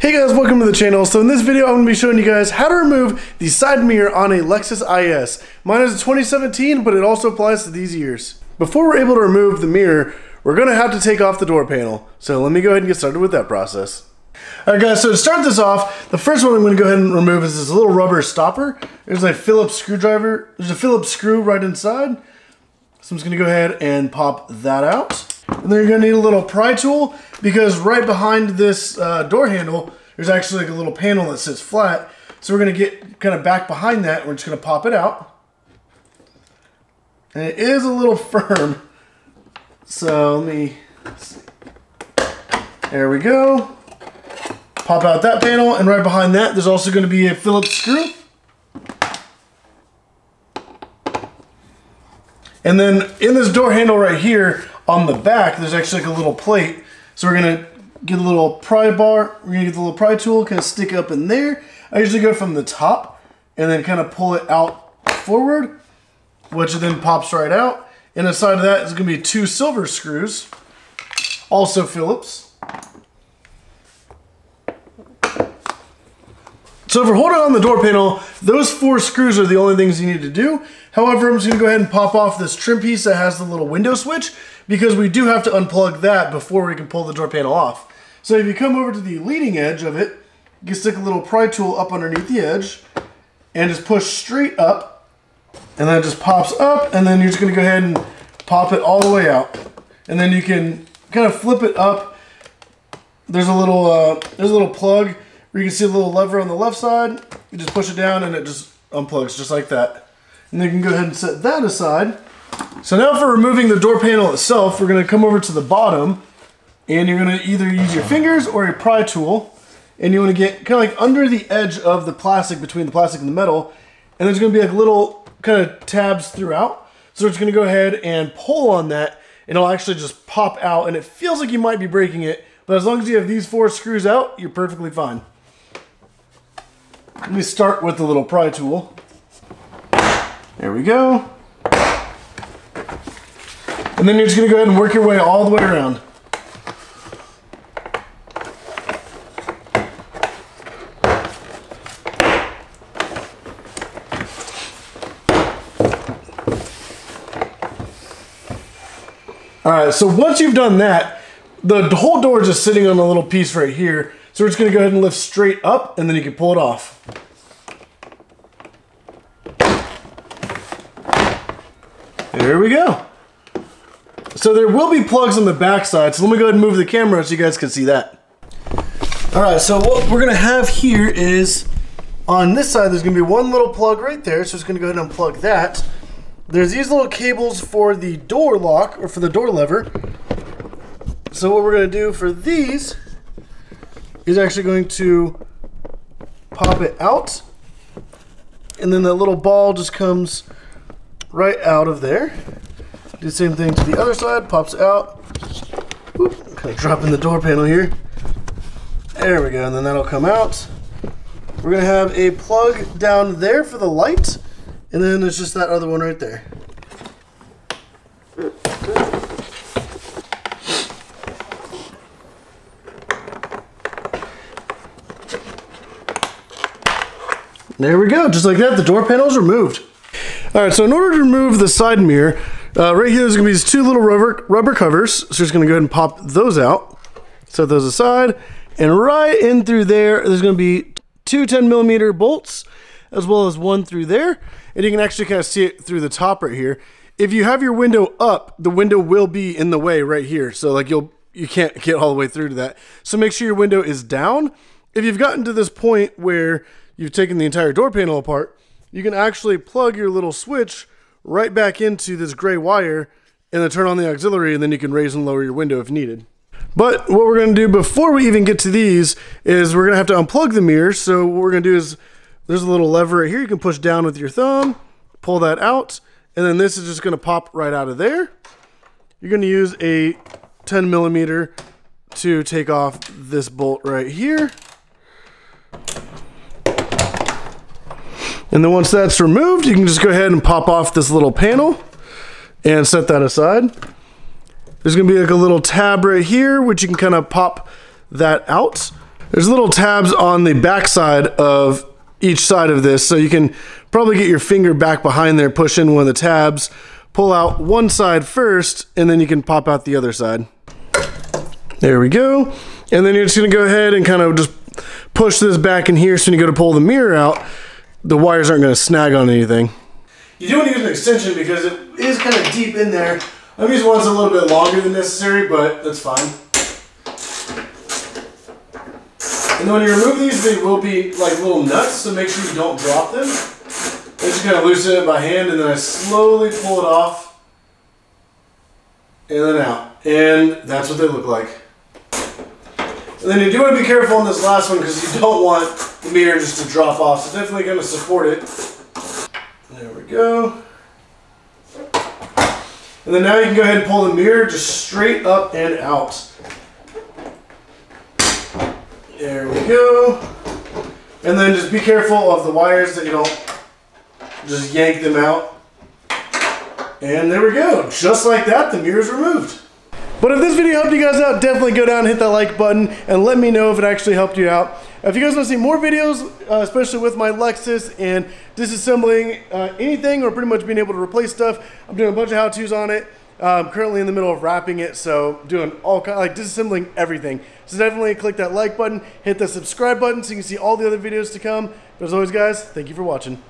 Hey guys, welcome to the channel. So in this video, I'm going to be showing you guys how to remove the side mirror on a Lexus IS. Mine is a 2017, but it also applies to these years. Before we're able to remove the mirror, we're going to have to take off the door panel. So let me go ahead and get started with that process. Alright guys, so to start this off, the first one I'm going to go ahead and remove is this little rubber stopper. There's a Phillips screwdriver. There's a Phillips screw right inside. So I'm just going to go ahead and pop that out. And then you're going to need a little pry tool, because right behind this door handle, there's actually like a little panel that sits flat. So we're going to get kind of back behind that, and we're just going to pop it out. And it is a little firm. So let me see. There we go. Pop out that panel, and right behind that, there's also going to be a Phillips screw. And then in this door handle right here, on the back, there's actually like a little plate. So we're gonna get a little pry bar, we're gonna get the little pry tool, kind of stick up in there. I usually go from the top and then kind of pull it out forward, which then pops right out. And inside of that is gonna be 2 silver screws, also Phillips. So if we're holding on the door panel, those 4 screws are the only things you need to do. However, I'm just gonna go ahead and pop off this trim piece that has the little window switch, because we do have to unplug that before we can pull the door panel off. So if you come over to the leading edge of it, you can stick a little pry tool up underneath the edge and just push straight up, and then it just pops up, and then you're just gonna go ahead and pop it all the way out. And then you can kind of flip it up. There's a little plug where you can see a little lever on the left side. You just push it down and it just unplugs just like that. And then you can go ahead and set that aside. So now for removing the door panel itself, we're going to come over to the bottom, and you're going to either use your fingers or a pry tool, and you want to get kind of like under the edge of the plastic, between the plastic and the metal, and there's going to be like little kind of tabs throughout. So we're just going to go ahead and pull on that, and it'll actually just pop out, and it feels like you might be breaking it, but as long as you have these 4 screws out, you're perfectly fine. Let me start with the little pry tool. There we go. And then you're just going to go ahead and work your way all the way around. Alright, so once you've done that, the whole door is just sitting on a little piece right here. So we're just going to go ahead and lift straight up, and then you can pull it off. There we go. So there will be plugs on the back side, so let me go ahead and move the camera so you guys can see that. Alright, so what we're going to have here is, on this side there's going to be one little plug right there, so it's going to go ahead and unplug that. There's these little cables for the door lock, or for the door lever. So what we're going to do for these is actually going to pop it out, and then the little ball just comes right out of there. Do the same thing to the other side, pops out. Oop, kind of dropping the door panel here. There we go, and then that'll come out. We're gonna have a plug down there for the light, and then there's just that other one right there. There we go, just like that, the door panel is removed. All right, so in order to remove the side mirror, right here there's gonna be these 2 little rubber covers. So we're just gonna go ahead and pop those out, set those aside, and right in through there's gonna be 2 10mm bolts, as well as 1 through there. And you can actually kind of see it through the top right here. If you have your window up, the window will be in the way right here. So like you can't get all the way through to that. So make sure your window is down. If you've gotten to this point where you've taken the entire door panel apart, you can actually plug your little switch right back into this gray wire and then turn on the auxiliary, and then you can raise and lower your window if needed. But what we're going to do before we even get to these is we're going to have to unplug the mirror. So what we're going to do is there's a little lever right here. You can push down with your thumb, pull that out, and then this is just going to pop right out of there. You're going to use a 10mm to take off this bolt right here. And then once that's removed, you can just go ahead and pop off this little panel and set that aside. There's gonna be like a little tab right here, which you can kind of pop that out. There's little tabs on the back side of each side of this, so you can probably get your finger back behind there, push in one of the tabs, pull out one side first, and then you can pop out the other side. There we go. And then you're just gonna go ahead and kind of just push this back in here, so when you go to pull the mirror out, the wires aren't gonna snag on anything. You do want to use an extension because it is kind of deep in there. I'm using one that's a little bit longer than necessary, but that's fine. And then when you remove these, they will be like little nuts, so make sure you don't drop them. I just kind of loosen it by hand, and then I slowly pull it off, and then out. And that's what they look like. And then you do want to be careful on this last one because you don't want the mirror just to drop off, so definitely going to support it. There we go. And then now you can go ahead and pull the mirror just straight up and out. There we go. And then just be careful of the wires that you don't just yank them out. And there we go. Just like that, the mirror's removed. But if this video helped you guys out, definitely go down and hit that like button and let me know if it actually helped you out. If you guys want to see more videos, especially with my Lexus and disassembling anything or pretty much being able to replace stuff, I'm doing a bunch of how-tos on it. I'm currently in the middle of wrapping it, so doing all kind, like disassembling everything. So definitely click that like button, hit the subscribe button so you can see all the other videos to come. But as always, guys, thank you for watching.